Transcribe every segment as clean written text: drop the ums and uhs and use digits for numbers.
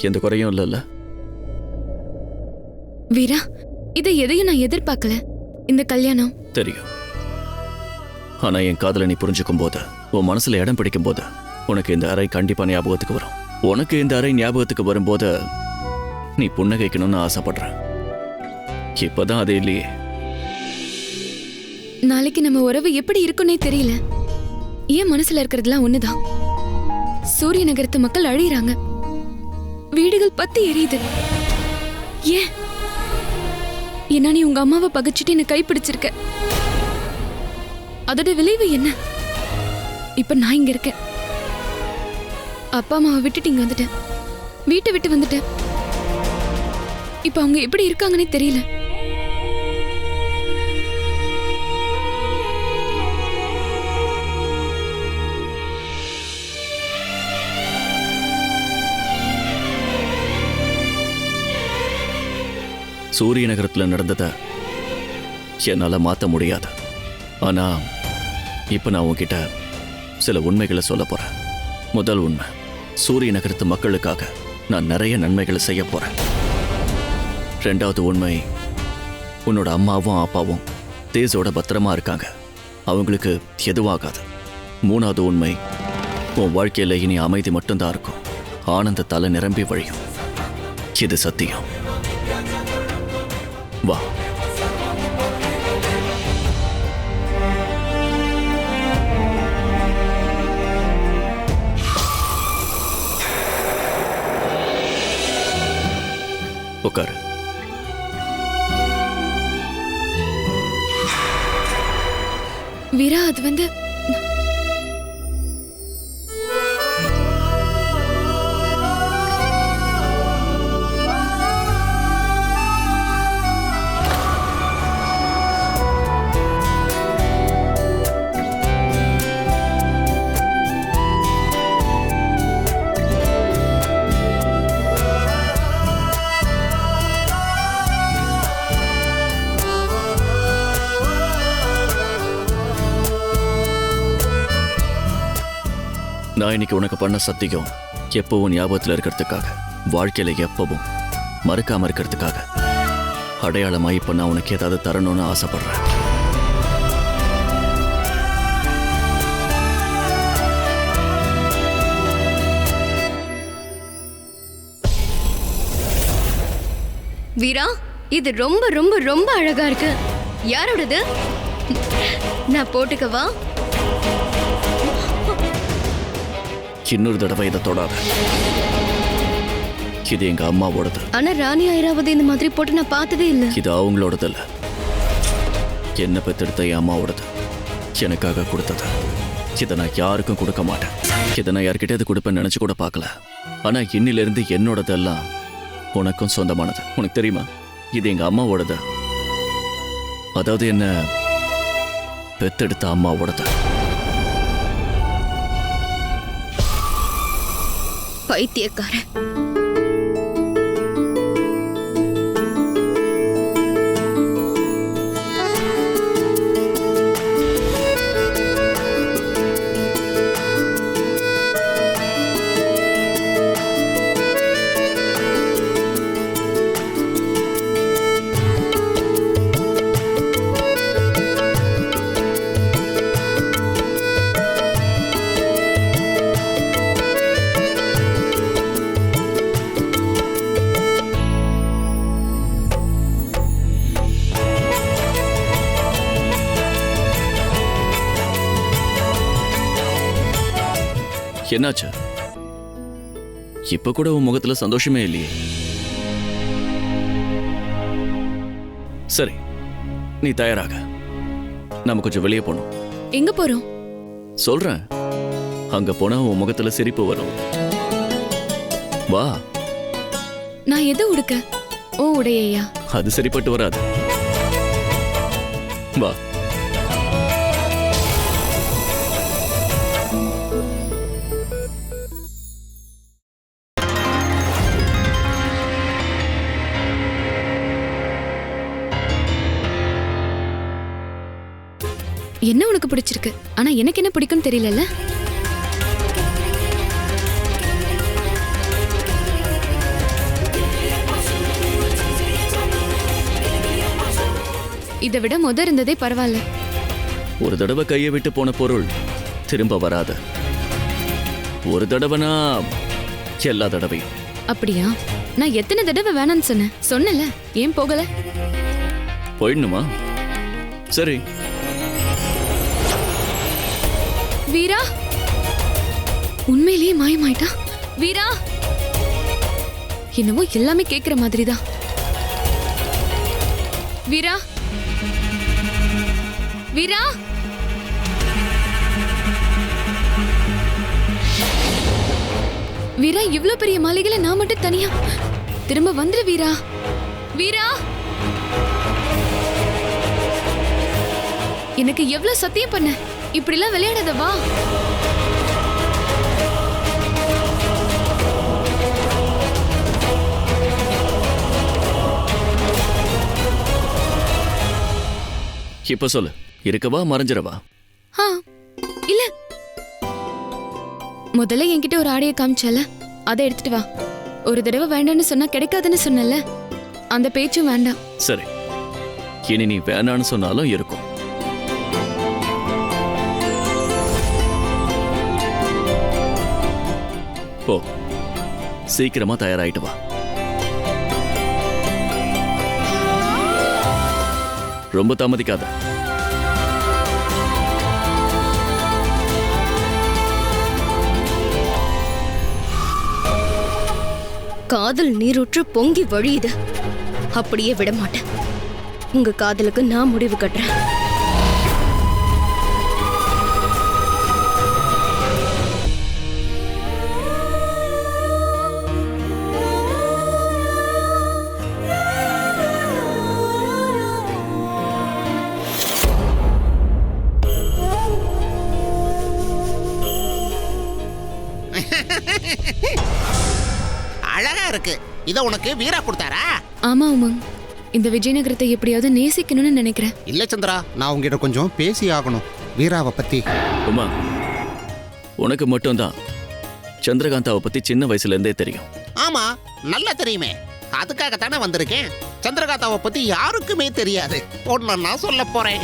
எந்த குறையும் இல்லைல்ல? வீரா, இதை எதையும் நான் எதிர்பார்க்கல. இந்த கல்யாணம் தெரியும். ஆனா என் காதலை நீ புரிஞ்சுக்கும் போது, உன் மனசுல இடம் பிடிக்கும் போது, உனக்கு இந்த அறை கண்டிப்பா ஞாபகத்துக்கு வரும். உனக்கு இந்த அறை ஞாபகத்துக்கு வரும்போது நீ புன்னகைக்கணும்னு ஆசைப்படுற. இப்பதான் அது இல்லையே. நாளைக்கு நம்ம உறவு எப்படி இருக்குன்னே தெரியல. ஏன் மனசுல இருக்கிறதுலாம் ஒண்ணுதான். சூரிய நகரத்து மக்கள் அழியறாங்க, வீடுகள் பத்தி எரியுது. ஏன் என்ன நீ உங்க அம்மாவை பகைச்சிட்டு என்ன கைப்பிடிச்சிருக்க? அதோட விளைவு என்ன? இப்ப நான் இங்க இருக்கேன். அப்பா அம்மாவை விட்டுட்டு இங்க வந்துட்டேன். வீட்டை விட்டு வந்துட்டேன். இப்ப அவங்க எப்படி இருக்காங்கன்னே தெரியல. சூரிய நகரத்துல நடந்தத என்னால மாத்த முடியாது. ஆனா இப்ப நான் உன்கிட்ட சில உண்மைகளை சொல்ல போறேன். முதல் உண்மை, சூரிய நகரத்து மக்களுக்காக நான் நிறைய நன்மைகளை செய்ய போறேன். ரெண்டாவது உண்மை, உன்னோட அம்மாவும் அப்பாவும் தேசோட பத்திரமா இருக்காங்க, அவங்களுக்கு எதுவாகாது. மூணாவது உண்மை, உன் வாழ்க்கையில இனி அமைதி மட்டும்தான் இருக்கும், ஆனந்தத்தால நிரம்பி வழியும். இது சத்தியம். வா. உட்காரு. வீரா, அது வந்து நான் இன்னைக்கு உனக்கு பண்ண சத்தியம் எப்பவும் ஞாபகத்தில் இருக்கிறதுக்காக, வாழ்க்கையில எப்பவும் மறக்காம இருக்கிறதுக்காக. அடையாளமா இப்ப நான் உனக்கு ஏதாவது தரணும்னு ஆசைப்படுறேன். வீரா, இது ரொம்ப ரொம்ப ரொம்ப அழகா இருக்கு. யாரோடது? நான் போட்டுக்கவா? இன்னொரு தடவை இதை தொடாத. இது எங்க அம்மாவோடது. ஆனா ராணி ஐராவதி இந்த மாதிரி போட்டு நான் பார்த்ததே இல்ல. இது அவங்களோடது இல்ல, என்ன பெத்தெடுத்த என் அம்மாவோடது, எனக்காக கொடுத்தது. இதை நான் யாருக்கும் கொடுக்க மாட்டேன். இதை நான் யார்கிட்ட கொடுப்பேன்னு நினைச்சு கூட பார்க்கல. ஆனா இன்னிலிருந்து என்னோடதெல்லாம் உனக்கும் சொந்தமானது. உனக்கு தெரியுமா, இது எங்க அம்மாவோடது. அதாவது என்ன பெத்தெடுத்த அம்மாவோடது. பைத்தியக்காரன். என்னாச்சு? இப்ப கூட உன் முகத்துல சந்தோஷமே இல்லையே. சரி, நீ தயாராக, நாம கொஞ்சம் வெளியே போனோம். எங்க போறோம்? சொல்றேன். அங்க போனா உன் முகத்துல சிரிப்பு வரும். வா. நான் எது உடுக்க? ஓ, உடையா? அது சரிப்பட்டு வராது. வா. என்ன உனக்கு பிடிச்சிருக்கு, ஆனா எனக்கு என்ன பிடிக்கும்னு தெரியல. இதை விட இருந்ததே பரவாயில்ல. ஒரு தடவை கையை விட்டு போன பொருள் திரும்ப வராது. ஒரு தடவைனா எல்லா தடவையும். அப்படியா? நான் எத்தனை தடவை வேணான்னு சொன்னல, ஏன் போகல? போயிடணுமா? சரி. வீரா உண்மையிலேயே மாயமாயிட்டா. வீரா என்னவோ எல்லாமே கேக்குற மாதிரிதான். வீரா வீரா வீரா, இவ்ளோ பெரிய மாளிகையில நான் மட்டும் தனியா? திரும்ப வந்துரு வீரா. வீரா, எனக்கு எவ்வளவு சத்தியம் பண்ண, இப்படி எல்லாம் விளையாடாத, வா. இப்ப சொல்லு, இருக்கவா மறைஞ்சிரவா? இல்ல, முதல்ல என்கிட்ட ஒரு ஆடையை காமிச்சல, அதை எடுத்துட்டு வா. ஒரு தடவை வேண்டான்னு சொன்னா கிடைக்காதுன்னு சொன்னல, அந்த பேச்சும் வேண்டாம். சரி, இனி நீ வேணான்னு சொன்னாலும் இருக்கும். போ, சீக்கிரமா தயாராயிட்டு வா. ரொம்ப தாமதிக்காத. காதல் நீரூற்று பொங்கி வழியுது. அப்படியே விட மாட்டேன். உங்க காதலுக்கு நான் முடிவு கட்டுறேன். அழகா இருக்கு. இத உனக்கு வீரா கொடுத்தாரா? ஆமா உமங், இந்த விஜயநகரத்தை எப்படியாவது நேசிக்கணும்னு நினைக்கிறேன். இல்ல சந்திரா, நான் உங்ககிட்ட கொஞ்சம் பேசி ஆகணும் வீராவை பத்தி. உமா, உனக்கு மட்டும்தான் சந்திரகாந்தாவை பத்தி சின்ன வயசுல இருந்தே தெரியும். ஆமா, நல்லா தெரியுமே. அதுக்காகத்தானே வந்திருக்கேன். சந்திரகாந்தாவை பத்தி யாருக்குமே தெரியாது. ஒன்னு நான் சொல்ல போறேன்.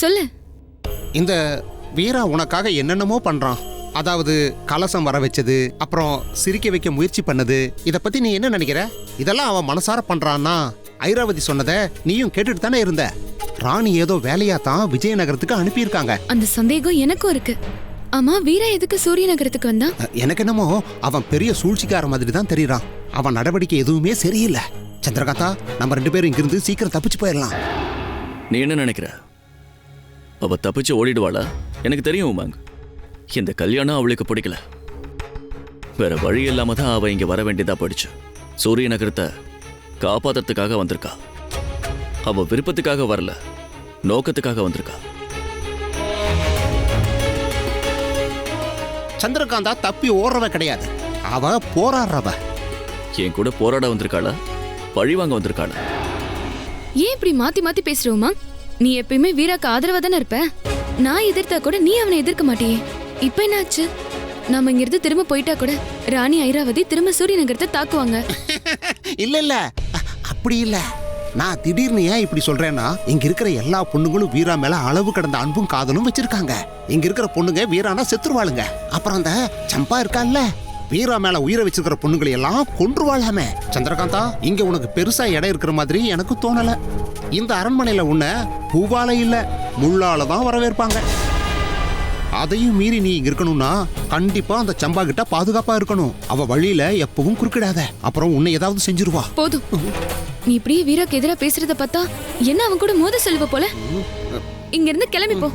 சொல்லு. இந்த வீரா உனக்காக என்னென்னமோ பண்றான். அதாவது கலசம் வர வச்சது, அப்புறம் சிரிக்க வைக்க முயற்சி பண்ணது. இத பத்தி நீ என்ன நினைக்கிற? இதெல்லாம் அவன் மனசார பண்றான்னா ஐராவதி சொன்னதை நீயும் கேட்டுட்டு தானே இருந்த. ராணி ஏதோ வேலையா தான் விஜயநகரத்துக்கு அனுப்பியிருக்காங்க. அந்த சந்தேகம் எனக்கும் இருக்கு. ஆமா, வீரா எதுக்கு சூரிய நகரத்துக்கு வந்தா? எனக்கு என்னமோ அவன் பெரிய சூழ்ச்சிக்கார மாதிரி தான் தெரியறான். அவன் நடவடிக்கை எதுவுமே சரியில்லை. சந்திரகாந்தா, நம்ம 2 பேரும் இங்கிருந்து சீக்கிரம் தப்பிச்சு போயிடலாம். நீ என்ன நினைக்கிற? அவ தப்பிச்சு ஓடிடுவாளா? எனக்கு தெரியும் உமாங், இந்த கல்யாணம் அவளுக்கு பிடிக்கல. வேற வழி இல்லாம தான் அவ இங்க வர வேண்டியதா போயிடுச்சு. சூரிய நகரத்தை காப்பாத்துறதுக்காக வந்திருக்கா. அவ விருப்பத்துக்காக வரல, நோக்கத்துக்காக வந்திருக்கா. சந்திரகாந்தா தப்பி ஓடுறவ கிடையாது, அவ போராடுறவ. என் கூட போராட வந்திருக்காளா, பழி வாங்க வந்திருக்காளா? ஏன் இப்படி மாத்தி மாத்தி பேசுறோமா? நீ எப்பயுமே வீராக்கு ஆதரவா தானே இருப்ப. நான் எதிர்த்தா கூட நீ அவனை எதிர்க்க மாட்டியே. இப்ப என்னாச்சு? நாம இங்கிருந்து திரும்ப போயிட்டா கூட ராணி ஐராவதி திரும்ப சூரிய நகரத்தை தாக்குவாங்க. இல்ல இல்ல, அப்படி இல்ல. நான் திடீர்னு ஏன் இப்படி சொல்றேன்னா, இங்க இருக்கிற எல்லா பொண்ணுங்களும் வீரா மேல அளவு கடந்த அன்பும் காதலும் வச்சிருக்காங்க. இங்க இருக்கிற பொண்ணுங்க வீரானா செத்துருவாளுங்க. அப்புறம் அந்த சம்பா இருக்கான்ல, வீரா மேல உயிரை வச்சிருக்கிற பொண்ணுங்களை எல்லாம் கொன்றுவாளாமே. சந்திரகாந்தா, இங்க உனக்கு பெருசா இடம் இருக்கிற மாதிரி எனக்கு தோணல. இந்த அரண்மனையில உன்னை பூவால இல்ல முள்ளால தான் வரவேற்பாங்க. அதையும் மீறி நீ இங்க இருக்கணும்னா கண்டிப்பா அந்த சம்பா கிட்ட பாதுகாப்பா இருக்கணும். அவ வழியில எப்பவும் குறுக்கிடாத, அப்புறம் உன்னை ஏதாவது செஞ்சிருவா. போதும், நீ இப்படியே வீராக்கு எதிராக பேசுறத பார்த்தா என்ன அவன் கூட மோத செல்வ போல. இங்க இருந்து கிளம்பி போ.